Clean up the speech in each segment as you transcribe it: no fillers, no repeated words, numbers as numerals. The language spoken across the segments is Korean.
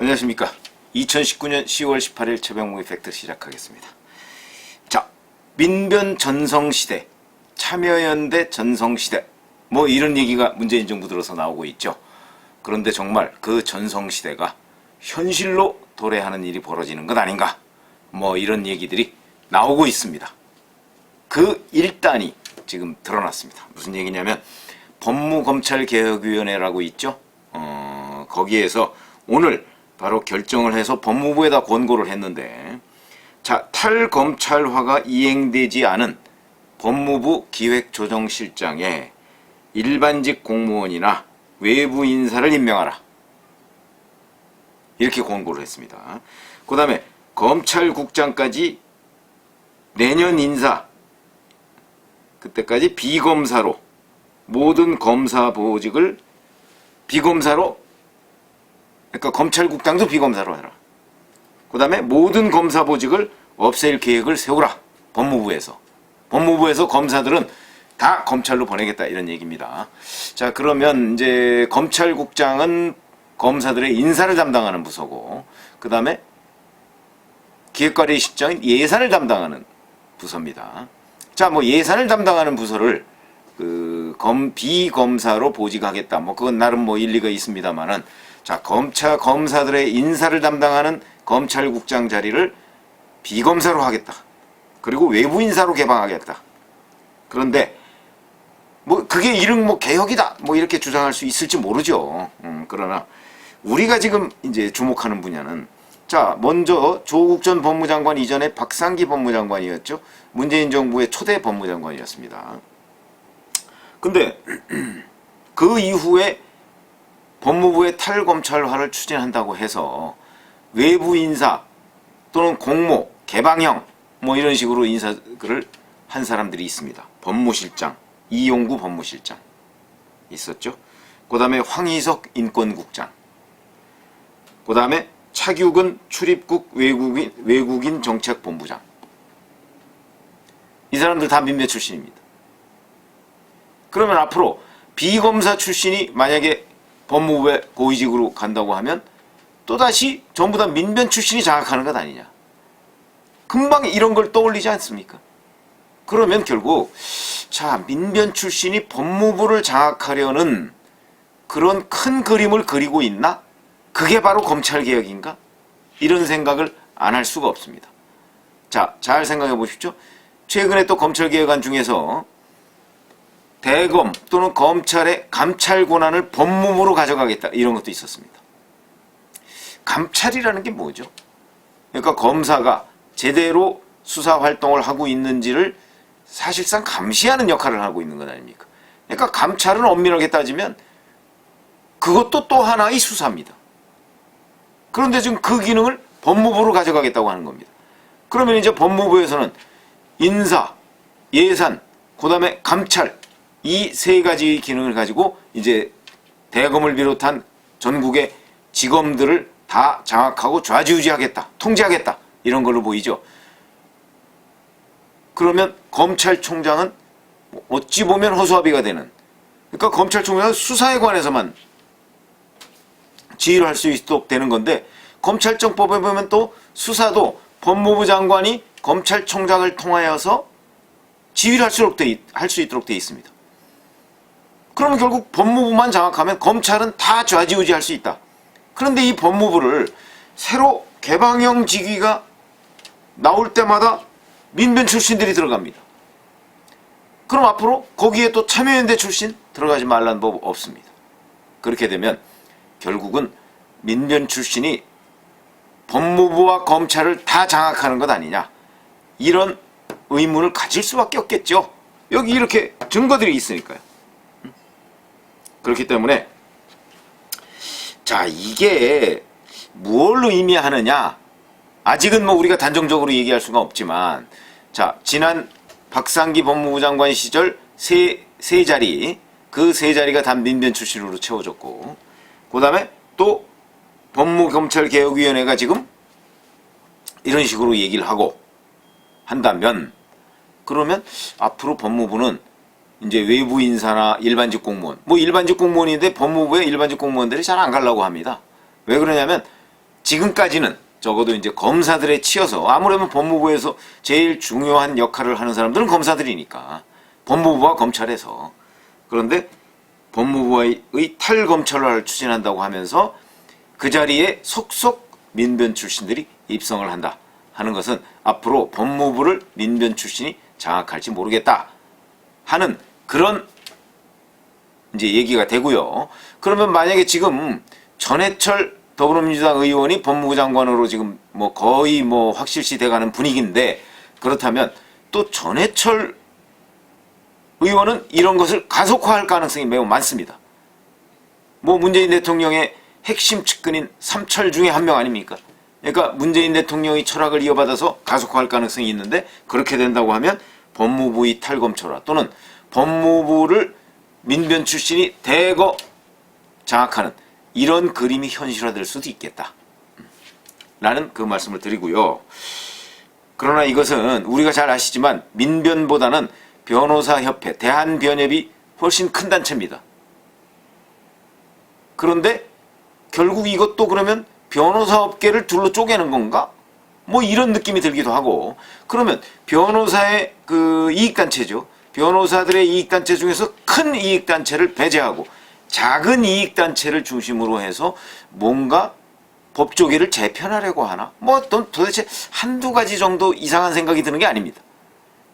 안녕하십니까. 2019년 10월 18일 최병무의 팩트 시작하겠습니다. 자, 민변 전성시대, 참여연대 전성시대, 뭐 이런 얘기가 문재인 정부 들어서 나오고 있죠. 그런데 정말 그 전성시대가 현실로 도래하는 일이 벌어지는 것 아닌가, 뭐 이런 얘기들이 나오고 있습니다. 그 일단이 지금 드러났습니다. 무슨 얘기냐면 법무검찰개혁위원회라고 있죠. 거기에서 오늘 바로 결정을 해서 법무부에다 권고를 했는데, 자, 탈검찰화가 이행되지 않은 법무부 기획조정실장에 일반직 공무원이나 외부 인사를 임명하라, 이렇게 권고를 했습니다. 그 다음에 검찰국장까지 내년 인사, 그때까지 비검사로, 모든 검사 보직을 비검사로, 그러니까 검찰국장도 비검사로 해라. 그 다음에 모든 검사 보직을 없앨 계획을 세우라. 법무부에서 검사들은 다 검찰로 보내겠다, 이런 얘기입니다. 자, 그러면 이제 검찰국장은 검사들의 인사를 담당하는 부서고, 그 다음에 기획관리실장인 예산을 담당하는 부서입니다. 자, 뭐 예산을 담당하는 부서를 비검사로 보직하겠다. 뭐 그건 나름 뭐 일리가 있습니다만은, 자, 검사들의 인사를 담당하는 검찰국장 자리를 비검사로 하겠다. 그리고 외부 인사로 개방하겠다. 그런데 뭐 그게 이름 뭐 개혁이다, 뭐 이렇게 주장할 수 있을지 모르죠. 그러나 우리가 지금 이제 주목하는 분야는, 자, 먼저 조국 전 법무장관 이전에 박상기 법무장관이었죠. 문재인 정부의 초대 법무장관이었습니다. 근데 그 이후에 법무부의 탈검찰화를 추진한다고 해서 외부 인사 또는 공모, 개방형 뭐 이런 식으로 인사를 한 사람들이 있습니다. 법무실장, 이용구 법무실장 있었죠. 그 다음에 황희석 인권국장, 그 다음에 차규근 출입국 외국인 정책본부장. 이 사람들 다 민변 출신입니다. 그러면 앞으로 비검사 출신이 만약에 법무부에 고위직으로 간다고 하면 또다시 전부 다 민변 출신이 장악하는 것 아니냐. 금방 이런 걸 떠올리지 않습니까? 그러면 결국, 자, 민변 출신이 법무부를 장악하려는 그런 큰 그림을 그리고 있나? 그게 바로 검찰개혁인가? 이런 생각을 안 할 수가 없습니다. 자, 잘 생각해 보십시오. 최근에 또 검찰개혁안 중에서 대검 또는 검찰의 감찰 권한을 법무부로 가져가겠다, 이런 것도 있었습니다. 감찰이라는 게 뭐죠? 그러니까 검사가 제대로 수사 활동을 하고 있는지를 사실상 감시하는 역할을 하고 있는 것 아닙니까? 그러니까 감찰은 엄밀하게 따지면 그것도 또 하나의 수사입니다. 그런데 지금 그 기능을 법무부로 가져가겠다고 하는 겁니다. 그러면 이제 법무부에서는 인사, 예산, 그 다음에 감찰, 이 세 가지 기능을 가지고 이제 대검을 비롯한 전국의 지검들을 다 장악하고 좌지우지하겠다, 통제하겠다, 이런 걸로 보이죠. 그러면 검찰총장은 어찌 보면 허수아비가 되는, 그러니까 검찰총장은 수사에 관해서만 지휘를 할 수 있도록 되는 건데, 검찰청법에 보면 또 수사도 법무부 장관이 검찰총장을 통하여서 지휘를 할 수 있도록 되어 있습니다. 그러면 결국 법무부만 장악하면 검찰은 다 좌지우지할 수 있다. 그런데 이 법무부를 새로 개방형 직위가 나올 때마다 민변 출신들이 들어갑니다. 그럼 앞으로 거기에 또 참여연대 출신 들어가지 말라는 법 없습니다. 그렇게 되면 결국은 민변 출신이 법무부와 검찰을 다 장악하는 것 아니냐, 이런 의문을 가질 수밖에 없겠죠. 여기 이렇게 증거들이 있으니까요. 그렇기 때문에, 자, 이게 뭘 의미하느냐, 아직은 뭐 우리가 단정적으로 얘기할 수가 없지만, 자, 지난 박상기 법무부 장관 시절 세 자리, 그 세 자리가 다 민변 출신으로 채워졌고, 그 다음에 또 법무검찰개혁위원회가 지금 이런 식으로 얘기를 하고 한다면, 그러면 앞으로 법무부는 이제 외부 인사나 일반직 공무원, 뭐 일반직 공무원인데 법무부에 일반직 공무원들이 잘 안 가려고 합니다. 왜 그러냐면 지금까지는 적어도 이제 검사들에 치여서 아무래도 법무부에서 제일 중요한 역할을 하는 사람들은 검사들이니까 법무부와 검찰에서 그런데 법무부의 탈검찰화를 추진한다고 하면서 그 자리에 속속 민변 출신들이 입성을 한다 하는 것은 앞으로 법무부를 민변 출신이 장악할지 모르겠다 하는 그런 이제 얘기가 되고요. 그러면 만약에 지금 전해철 더불어민주당 의원이 법무부 장관으로 지금 뭐 거의 뭐 확실시 돼가는 분위기인데 그렇다면 또 전해철 의원은 이런 것을 가속화할 가능성이 매우 많습니다. 뭐 문재인 대통령의 핵심 측근인 삼철 중에 한 명 아닙니까? 그러니까 문재인 대통령의 철학을 이어받아서 가속화할 가능성이 있는데 그렇게 된다고 하면 법무부의 탈검찰화 또는 법무부를 민변 출신이 대거 장악하는 이런 그림이 현실화될 수도 있겠다 라는 그 말씀을 드리고요. 그러나 이것은 우리가 잘 아시지만 민변보다는 변호사협회, 대한변협이 훨씬 큰 단체입니다. 그런데 결국 이것도 그러면 변호사업계를 둘로 쪼개는 건가? 뭐 이런 느낌이 들기도 하고 그러면 변호사의 그 이익단체죠. 변호사들의 이익단체 중에서 큰 이익단체를 배제하고 작은 이익단체를 중심으로 해서 뭔가 법조계를 재편하려고 하나? 뭐 도대체 한두 가지 정도 이상한 생각이 드는 게 아닙니다.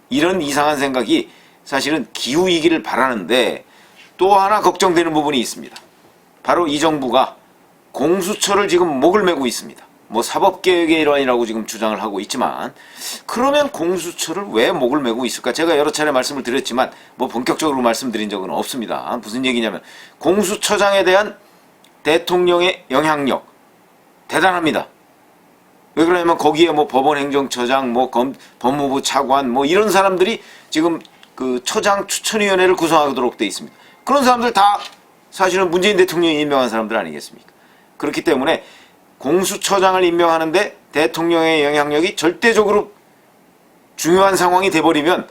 이런 이상한 생각이 사실은 기우이기를 바라는데 또 하나 걱정되는 부분이 있습니다. 바로 이 정부가 공수처를 지금 목을 메고 있습니다. 뭐 사법개혁의 일환이라고 지금 주장을 하고 있지만 그러면 공수처를 왜 목을 메고 있을까? 제가 여러 차례 말씀을 드렸지만 뭐 본격적으로 말씀드린 적은 없습니다. 무슨 얘기냐면 공수처장에 대한 대통령의 영향력 대단합니다. 왜 그러냐면 거기에 뭐 법원행정처장, 뭐 법무부 차관 뭐 이런 사람들이 지금 그 처장 추천위원회를 구성하도록 돼 있습니다. 그런 사람들 다 사실은 문재인 대통령이 임명한 사람들 아니겠습니까? 그렇기 때문에 공수처장을 임명하는데 대통령의 영향력이 절대적으로 중요한 상황이 돼버리면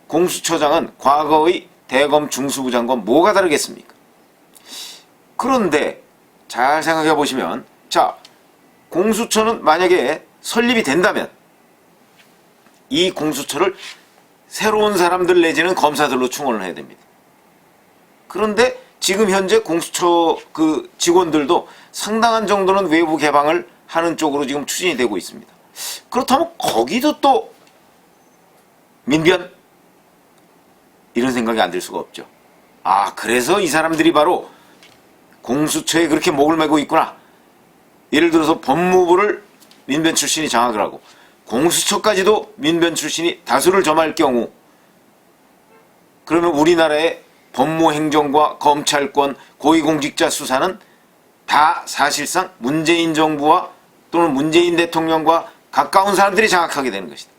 공수처장은 과거의 대검 중수부장과 뭐가 다르겠습니까? 그런데 잘 생각해 보시면 자 공수처는 만약에 설립이 된다면 이 공수처를 새로운 사람들 내지는 검사들로 충원을 해야 됩니다. 그런데 지금 현재 공수처 그 직원들도 상당한 정도는 외부 개방을 하는 쪽으로 지금 추진이 되고 있습니다. 그렇다면 거기도 또 민변? 이런 생각이 안 들 수가 없죠. 아, 그래서 이 사람들이 바로 공수처에 그렇게 목을 메고 있구나. 예를 들어서 법무부를 민변 출신이 장악을 하고 공수처까지도 민변 출신이 다수를 점할 경우 그러면 우리나라의 법무행정과 검찰권, 고위공직자 수사는 다 사실상 문재인 정부와 또는 문재인 대통령과 가까운 사람들이 장악하게 되는 것이다.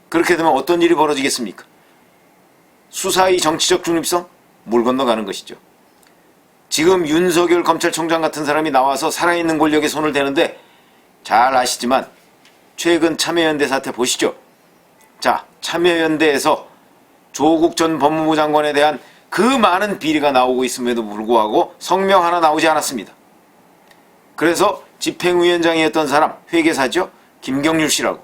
그렇게 되면 어떤 일이 벌어지겠습니까? 수사의 정치적 중립성? 물 건너가는 것이죠. 지금 윤석열 검찰총장 같은 사람이 나와서 살아있는 권력에 손을 대는데 잘 아시지만 최근 참여연대 사태 보시죠. 자, 참여연대에서 조국 전 법무부 장관에 대한 그 많은 비리가 나오고 있음에도 불구하고 성명 하나 나오지 않았습니다. 그래서 집행위원장이었던 사람, 회계사죠. 김경률 씨라고.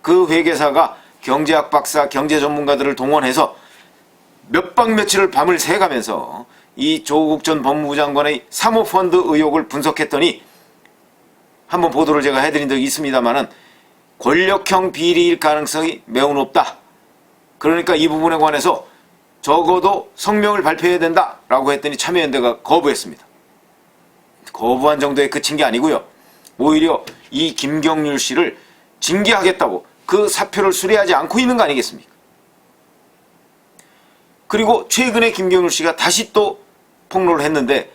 그 회계사가 경제학 박사, 경제 전문가들을 동원해서 몇 박 며칠을 밤을 새가면서 이 조국 전 법무부 장관의 사모펀드 의혹을 분석했더니 한번 보도를 제가 해드린 적이 있습니다만은 권력형 비리일 가능성이 매우 높다. 그러니까 이 부분에 관해서 적어도 성명을 발표해야 된다라고 했더니 참여연대가 거부했습니다. 거부한 정도에 그친 게 아니고요. 오히려 이 김경률 씨를 징계하겠다고 그 사표를 수리하지 않고 있는 거 아니겠습니까? 그리고 최근에 김경률 씨가 다시 또 폭로를 했는데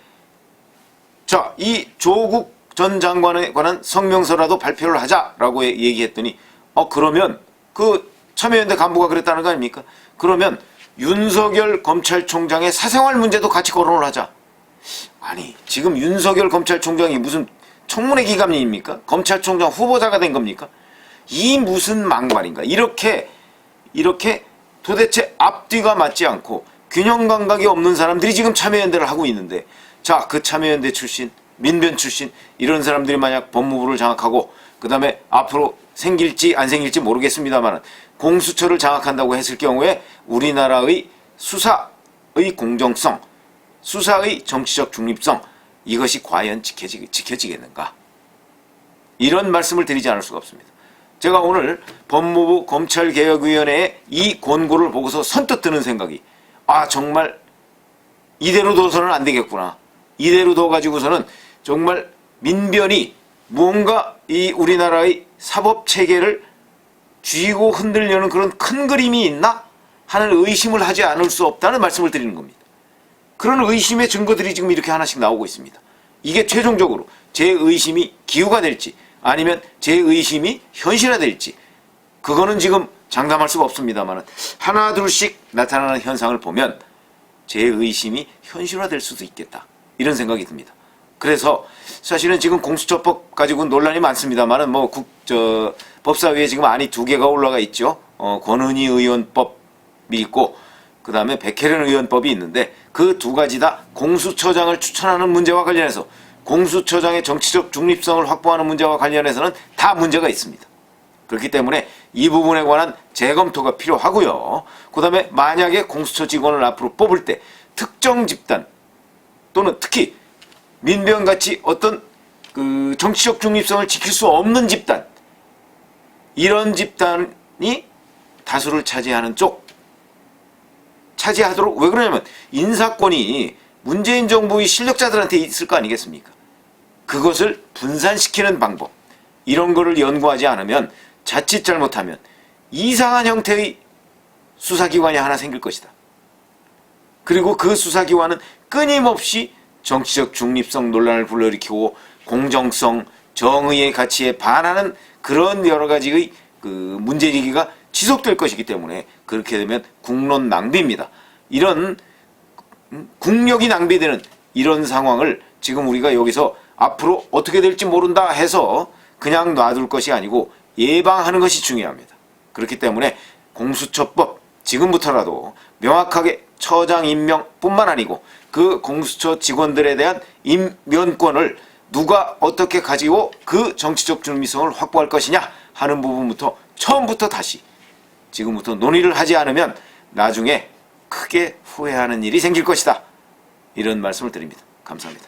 자, 이 조국 전 장관에 관한 성명서라도 발표를 하자라고 얘기했더니 그러면 그 참여연대 간부가 그랬다는 거 아닙니까? 그러면 윤석열 검찰총장의 사생활 문제도 같이 거론을 하자. 아니 지금 윤석열 검찰총장이 무슨 청문회 기관입니까? 검찰총장 후보자가 된 겁니까? 이 무슨 막말인가. 이렇게 도대체 앞뒤가 맞지 않고 균형 감각이 없는 사람들이 지금 참여연대를 하고 있는데 자, 그 참여연대 출신 민변 출신 이런 사람들이 만약 법무부를 장악하고 그 다음에 앞으로 생길지 안 생길지 모르겠습니다만 공수처를 장악한다고 했을 경우에 우리나라의 수사의 공정성, 수사의 정치적 중립성 이것이 과연 지켜지겠는가? 이런 말씀을 드리지 않을 수가 없습니다. 제가 오늘 법무부 검찰개혁위원회의 이 권고를 보고서 선뜻 드는 생각이 정말 이대로 둬서는 안 되겠구나. 이대로 둬가지고서는 정말 민변이 무언가 이 우리나라의 사법체계를 쥐고 흔들려는 그런 큰 그림이 있나 하는 의심을 하지 않을 수 없다는 말씀을 드리는 겁니다. 그런 의심의 증거들이 지금 이렇게 하나씩 나오고 있습니다. 이게 최종적으로 제 의심이 기우가 될지 아니면 제 의심이 현실화될지 그거는 지금 장담할 수가 없습니다만 하나 둘씩 나타나는 현상을 보면 제 의심이 현실화될 수도 있겠다 이런 생각이 듭니다. 그래서 사실은 지금 공수처법 가지고 논란이 많습니다만 법사위에 지금 안이 2개가 올라가 있죠. 권은희 의원법이 있고 그 다음에 백혜련 의원법이 있는데 그 2가지 다 공수처장을 추천하는 문제와 관련해서 공수처장의 정치적 중립성을 확보하는 문제와 관련해서는 다 문제가 있습니다. 그렇기 때문에 이 부분에 관한 재검토가 필요하고요. 그 다음에 만약에 공수처 직원을 앞으로 뽑을 때 특정 집단 또는 특히 민변같이 어떤 그 정치적 중립성을 지킬 수 없는 집단 이런 집단이 다수를 차지하는 쪽 차지하도록 왜 그러냐면 인사권이 문재인 정부의 실력자들한테 있을 거 아니겠습니까? 그것을 분산시키는 방법 이런 거를 연구하지 않으면 자칫 잘못하면 이상한 형태의 수사기관이 하나 생길 것이다. 그리고 그 수사기관은 끊임없이 정치적 중립성 논란을 불러일으키고 공정성, 정의의 가치에 반하는 그런 여러 가지의 그 문제제기가 지속될 것이기 때문에 그렇게 되면 국론 낭비입니다. 이런 국력이 낭비되는 이런 상황을 지금 우리가 여기서 앞으로 어떻게 될지 모른다 해서 그냥 놔둘 것이 아니고 예방하는 것이 중요합니다. 그렇기 때문에 공수처법 지금부터라도 명확하게 처장 임명뿐만 아니고 그 공수처 직원들에 대한 임면권을 누가 어떻게 가지고 그 정치적 중립성을 확보할 것이냐 하는 부분부터 처음부터 다시 지금부터 논의를 하지 않으면 나중에 크게 후회하는 일이 생길 것이다. 이런 말씀을 드립니다. 감사합니다.